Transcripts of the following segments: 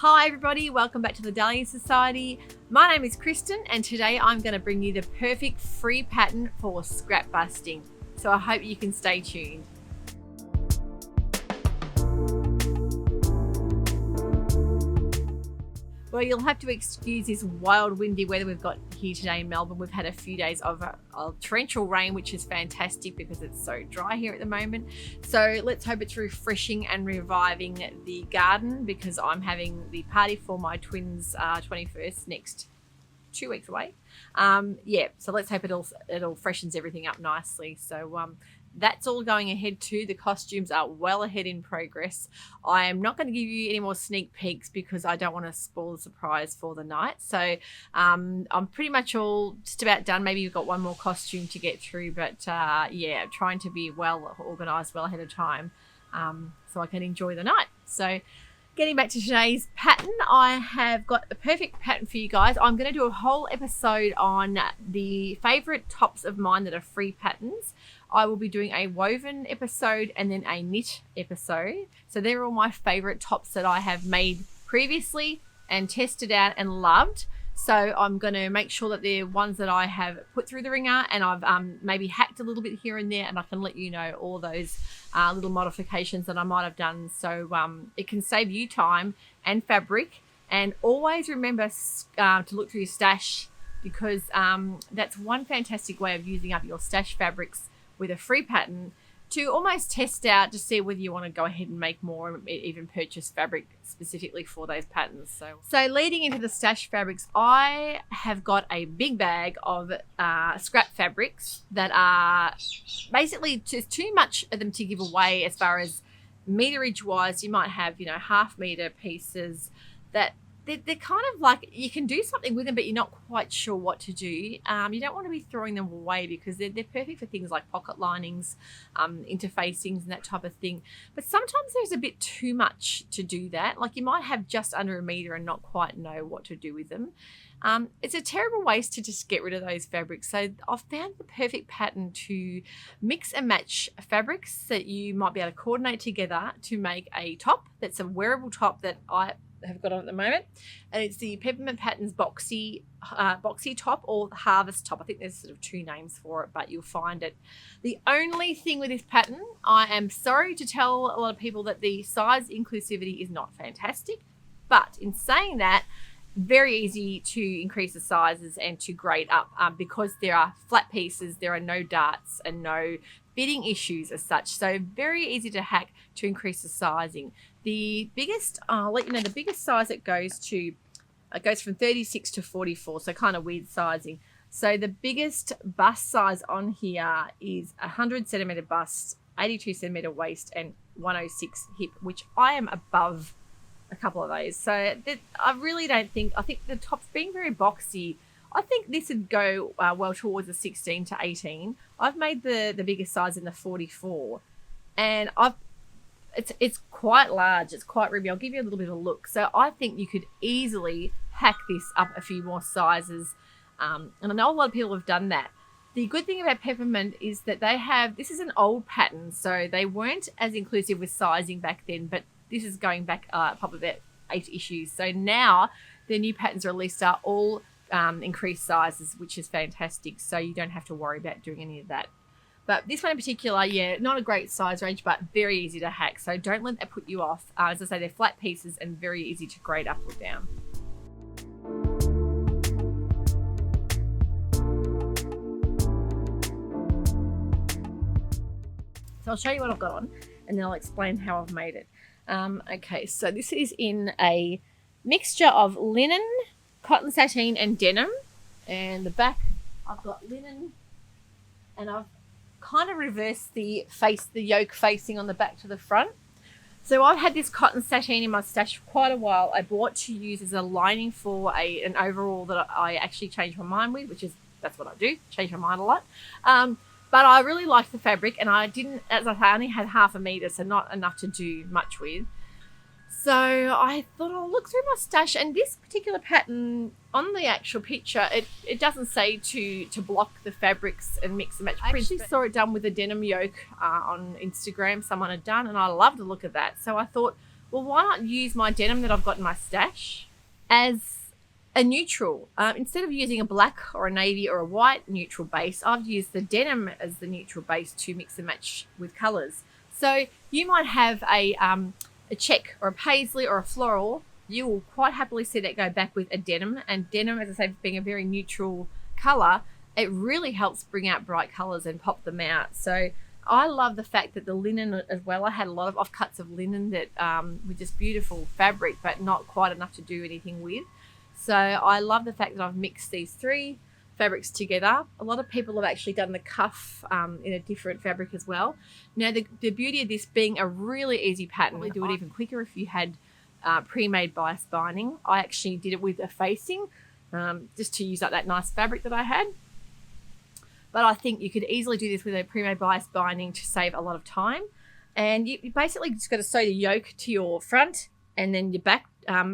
Hi everybody, welcome back to the Dahlia Society. My name is Kristen and today I'm going to bring you the perfect free pattern for scrap busting. So I hope you can stay tuned. Well, you'll have to excuse this wild windy weather we've got here today in Melbourne. We've had a few days of torrential rain, which is fantastic because it's so dry here at the moment. So let's hope it's refreshing and reviving the garden, because I'm having the party for my twins' 21st next 2 weeks away. So let's hope it all freshens everything up nicely. So that's all going ahead too. The costumes are well ahead in progress. I am not going to give you any more sneak peeks because I don't want to spoil the surprise for the night. So I'm pretty much all just about done. Maybe you've got one more costume to get through, but trying to be well organised well ahead of time so I can enjoy the night. So getting back to today's pattern, I have got a perfect pattern for you guys. I'm going to do a whole episode on the favourite tops of mine that are free patterns. I will be doing a woven episode and then a knit episode. So they're all my favourite tops that I have made previously and tested out and loved. So I'm going to make sure that they're ones that I have put through the ringer and I've maybe hacked a little bit here and there, and I can let you know all those little modifications that I might have done. So it can save you time and fabric. And always remember to look through your stash, because that's one fantastic way of using up your stash fabrics with a free pattern to almost test out to see whether you want to go ahead and make more and even purchase fabric specifically for those patterns. So leading into the stash fabrics, I have got a big bag of scrap fabrics that are basically just too much of them to give away. As far as meterage wise, you might have, half meter pieces that they're kind of like, you can do something with them, but you're not quite sure what to do. You don't want to be throwing them away because they're perfect for things like pocket linings, interfacings and that type of thing. But sometimes there's a bit too much to do that. Like you might have just under a meter and not quite know what to do with them. It's a terrible waste to just get rid of those fabrics. So I've found the perfect pattern to mix and match fabrics that you might be able to coordinate together to make a top that's a wearable top that I have got on at the moment, and it's the Peppermint Patterns Boxy top or Harvest top. I think there's sort of two names for it, but you'll find it. The only thing with this pattern, I am sorry to tell a lot of people that the size inclusivity is not fantastic, but in saying that, very easy to increase the sizes and to grade up because there are flat pieces, there are no darts and no fitting issues as such. So very easy to hack to increase the sizing. The biggest, I'll let you know, the biggest size it goes to, it goes from 36 to 44, so kind of weird sizing. So the biggest bust size on here is 100 centimetre bust, 82 centimetre waist and 106 hip, which I am above a couple of those. So I really don't think, I think the top's being very boxy. I think this would go well towards the 16 to 18. I've made the biggest size in the 44, and it's quite large. It's quite roomy. I'll give you a little bit of a look. So I think you could easily hack this up a few more sizes. And I know a lot of people have done that. The good thing about Peppermint is that this is an old pattern, so they weren't as inclusive with sizing back then, but this is going back probably about 8 issues. So now the new patterns released are all increased sizes, which is fantastic. So you don't have to worry about doing any of that. But this one in particular, not a great size range, but very easy to hack. So don't let that put you off. As I say, they're flat pieces and very easy to grade up or down. So I'll show you what I've got on and then I'll explain how I've made it. Okay, so this is in a mixture of linen, cotton sateen and denim. And the back, I've got linen, and I've kind of reversed the yoke facing on the back to the front. So I've had this cotton sateen in my stash for quite a while. I bought to use as a lining for an overall that I actually changed my mind with, that's what I do, change my mind a lot. But I really liked the fabric, and I didn't, as I say, I only had half a metre, so not enough to do much with. So I thought I'll look through my stash, and this particular pattern on the actual picture, it doesn't say to block the fabrics and mix and match prints. I actually saw it done with a denim yoke on Instagram, someone had done, and I love the look of that. So I thought, well, why not use my denim that I've got in my stash as a neutral? Instead of using a black or a navy or a white neutral base, I've used the denim as the neutral base to mix and match with colors. So you might have a check or a paisley or a floral. You will quite happily see that go back with a denim. And denim, as I say, being a very neutral color, it really helps bring out bright colors and pop them out. So I love the fact that the linen as well, I had a lot of offcuts of linen that were just beautiful fabric, but not quite enough to do anything with. So I love the fact that I've mixed these three fabrics together. A lot of people have actually done the cuff in a different fabric as well. Now the beauty of this being a really easy pattern, we do it even quicker if you had pre-made bias binding. I actually did it with a facing just to use up that nice fabric that I had. But I think you could easily do this with a pre-made bias binding to save a lot of time. And you basically just got to sew the yoke to your front and then your back.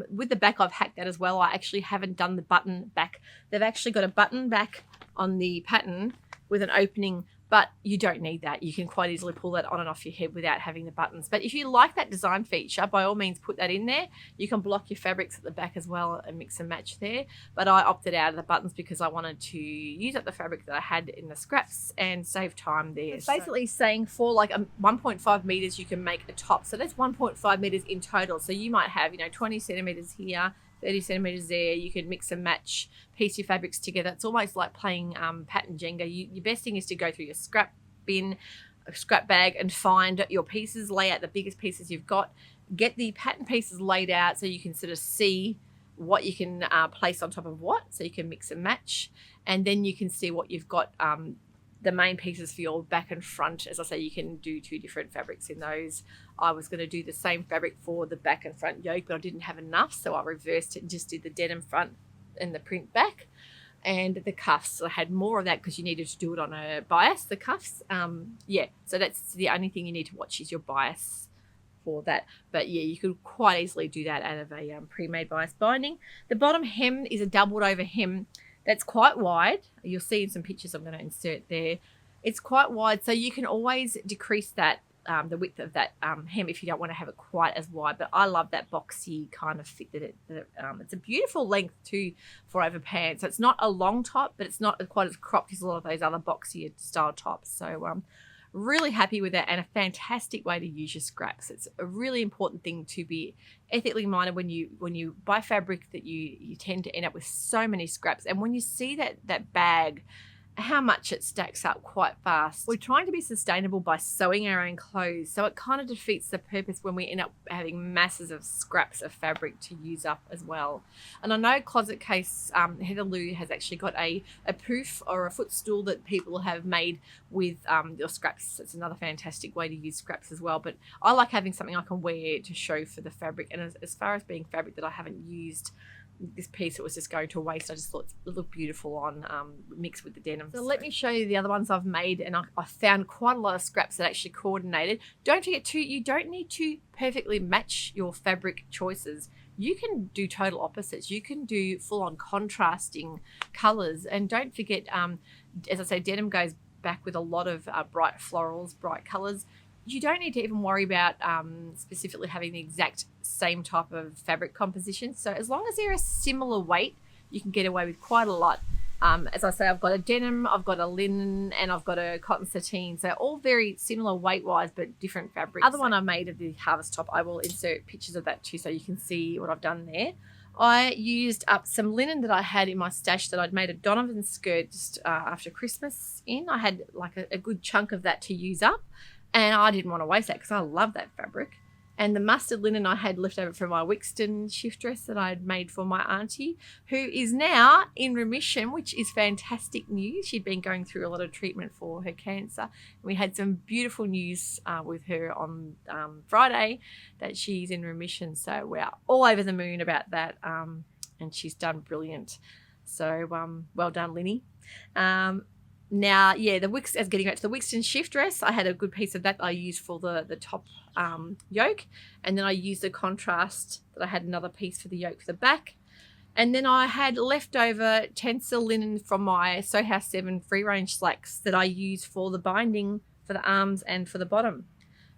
With the back, I've hacked that as well. I actually haven't done the button back. They've actually got a button back on the pattern with an opening, but you don't need that. You can quite easily pull that on and off your head without having the buttons. But if you like that design feature, by all means put that in there. You can block your fabrics at the back as well and mix and match there. But I opted out of the buttons because I wanted to use up the fabric that I had in the scraps and save time there. It's basically saying for like 1.5 meters you can make a top. So that's 1.5 meters in total. So you might have, 20 centimeters here, 30 centimeters there. You can mix and match, piece your fabrics together. It's almost like playing pattern Jenga. Your best thing is to go through your scrap bin, a scrap bag, and find your pieces, lay out the biggest pieces you've got, get the pattern pieces laid out so you can sort of see what you can place on top of what, so you can mix and match, and then you can see what you've got, the main pieces for your back and front. As I say, you can do two different fabrics in those. I was going to do the same fabric for the back and front yoke, but I didn't have enough, so I reversed it and just did the denim front and the print back. And the cuffs, I had more of that because you needed to do it on a bias, the cuffs. Yeah, so that's the only thing you need to watch is your bias for that. But yeah, you could quite easily do that out of a pre-made bias binding. The bottom hem is a doubled over hem that's quite wide. You'll see in some pictures I'm going to insert there. It's quite wide, so you can always decrease that, the width of that hem if you don't want to have it quite as wide. But I love that boxy kind of fit that it's a beautiful length too for over pants. So it's not a long top, but it's not quite as cropped as a lot of those other boxier style tops. So really happy with that, and a fantastic way to use your scraps. It's a really important thing to be ethically minded when you buy fabric, that you tend to end up with so many scraps. And when you see that bag, how much it stacks up quite fast. We're trying to be sustainable by sewing our own clothes, so it kind of defeats the purpose when we end up having masses of scraps of fabric to use up as well. And I know Closet Case, Heather Lou has actually got a poof or a footstool that people have made with your scraps. It's another fantastic way to use scraps as well. But I like having something I can wear to show for the fabric. And as far as being fabric that I haven't used, this piece, it was just going to waste. I just thought it looked beautiful on mixed with the denim. So let me show you the other ones I've made, and I found quite a lot of scraps that actually coordinated. Don't forget too, you don't need to perfectly match your fabric choices. You can do total opposites. You can do full-on contrasting colors, and don't forget, as I say, denim goes back with a lot of bright florals, bright colors. You don't need to even worry about specifically having the exact same type of fabric composition. So as long as they're a similar weight, you can get away with quite a lot. As I say, I've got a denim, I've got a linen, and I've got a cotton sateen. So all very similar weight-wise, but different fabrics. Other one I made of the harvest top, I will insert pictures of that too so you can see what I've done there. I used up some linen that I had in my stash that I'd made a Donovan skirt just after Christmas in. I had like a good chunk of that to use up. And I didn't want to waste that because I love that fabric. And the mustard linen I had left over from my Wixton shift dress that I had made for my auntie, who is now in remission, which is fantastic news. She'd been going through a lot of treatment for her cancer. And we had some beautiful news with her on Friday that she's in remission. So we're all over the moon about that. And she's done brilliant. So well done, Linny. Now, yeah, as getting back to the Wixton shift dress, I had a good piece of that I used for the top yoke. And then I used the contrast that I had another piece for the yoke for the back. And then I had leftover tencel linen from my Sew House 7 free range slacks that I used for the binding for the arms and for the bottom.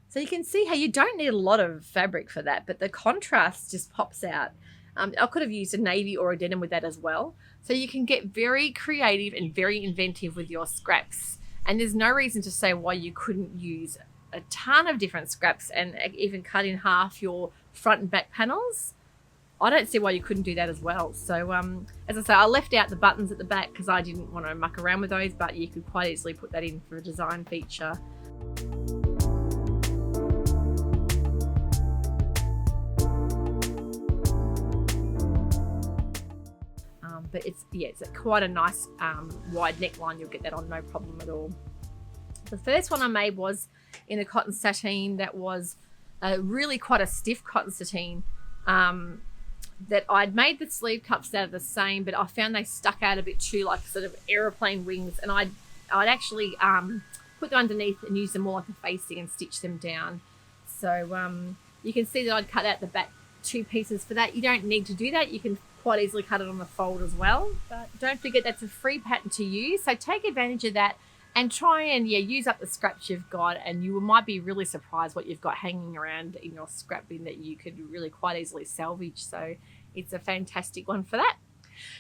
So you can see how you don't need a lot of fabric for that, but the contrast just pops out. I could have used a navy or a denim with that as well. So you can get very creative and very inventive with your scraps. And there's no reason to say why you couldn't use a ton of different scraps and even cut in half your front and back panels. I don't see why you couldn't do that as well. So as I say, I left out the buttons at the back because I didn't want to muck around with those, but you could quite easily put that in for a design feature. But it's quite a nice wide neckline. You'll get that on no problem at all. The first one I made was in a cotton sateen that was really quite a stiff cotton sateen that I'd made the sleeve cups out of the same, but I found they stuck out a bit too like sort of aeroplane wings, and I'd actually put them underneath and use them more like a facing and stitch them down. So you can see that I'd cut out the back 2 pieces for that. You don't need to do that. You can quite easily cut it on the fold as well, but don't forget that's a free pattern to use, so take advantage of that and try and use up the scraps you've got, and you might be really surprised what you've got hanging around in your scrap bin that you could really quite easily salvage. So it's a fantastic one for that.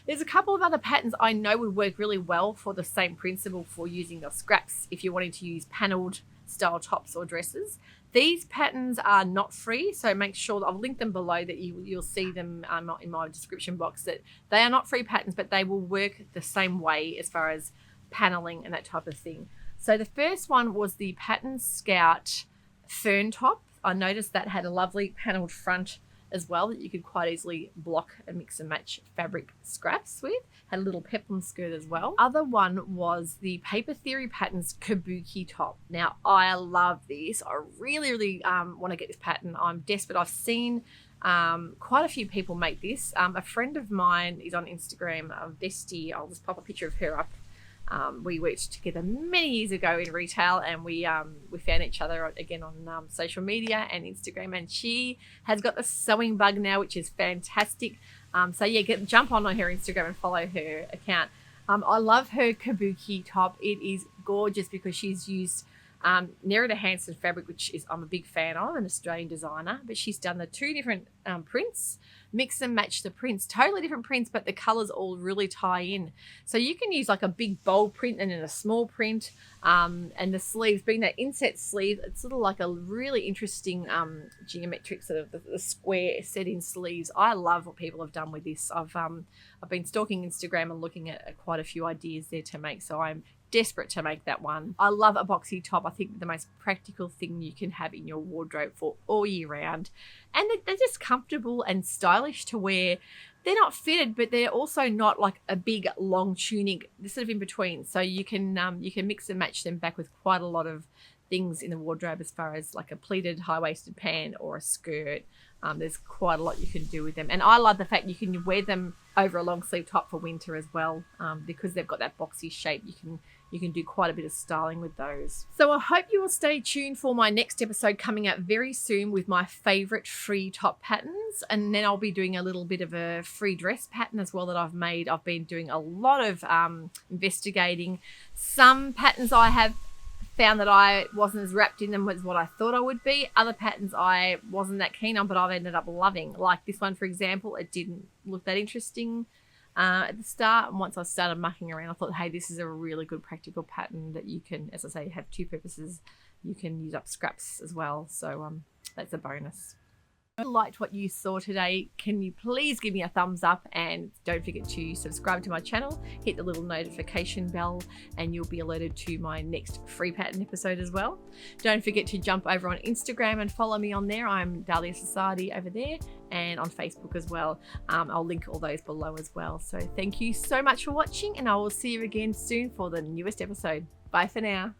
There's a couple of other patterns I know would work really well for the same principle for using your scraps if you're wanting to use panelled style tops or dresses. These patterns are not free, so make sure that I'll link them below, that you'll see them in my description box, that they are not free patterns, but they will work the same way as far as paneling and that type of thing. So the first one was the Pattern Scout fern top. I noticed that had a lovely panelled front as well that you could quite easily block and mix and match fabric scraps with. Had a little peplum skirt as well. Other one was the Paper Theory Patterns Kabuki top. Now I love this. I really want to get this pattern. I'm desperate. I've seen quite a few people make this. A friend of mine is on Instagram, Bestie. I'll just pop a picture of her up. We worked together many years ago in retail, and we found each other again on social media and Instagram, and she has got the sewing bug now, which is fantastic. So yeah, jump on her Instagram and follow her account. I love her Kabuki top. It is gorgeous because she's used Nerida Hanson fabric, which is I'm a big fan of, an Australian designer, but she's done the 2 different prints, mix and match the prints, totally different prints, but the colors all really tie in. So you can use like a big bold print and then a small print, and the sleeves being that inset sleeve, it's sort of like a really interesting geometric sort of the square set in sleeves. I love what people have done with this. I've been stalking Instagram and looking at quite a few ideas there to make, so I'm desperate to make that one. I love a boxy top. I think the most practical thing you can have in your wardrobe for all year round, and they're just comfortable and stylish to wear. They're not fitted, but they're also not like a big long tunic. They're sort of in between, so you can mix and match them back with quite a lot of things in the wardrobe, as far as like a pleated high-waisted pant or a skirt. There's quite a lot you can do with them, and I love the fact you can wear them over a long sleeve top for winter as well, because they've got that boxy shape. You can do quite a bit of styling with those. So I hope you will stay tuned for my next episode coming out very soon with my favorite free top patterns, and then I'll be doing a little bit of a free dress pattern as well that I've made. I've been doing a lot of investigating. Some patterns I have found that I wasn't as wrapped in them as what I thought I would be. Other patterns I wasn't that keen on, but I've ended up loving. Like this one, for example, it didn't look that interesting at the start, and once I started mucking around, I thought, hey, this is a really good practical pattern that you can, as I say, have 2 purposes. You can use up scraps as well, so that's a bonus. If you liked what you saw today, can you please give me a thumbs up, and don't forget to subscribe to my channel, hit the little notification bell, and you'll be alerted to my next free pattern episode as well. Don't forget to jump over on Instagram and follow me on there. I'm Dahlia Sewciety over there, and on Facebook as well. I'll link all those below as well. So thank you so much for watching, and I will see you again soon for the newest episode. Bye for now.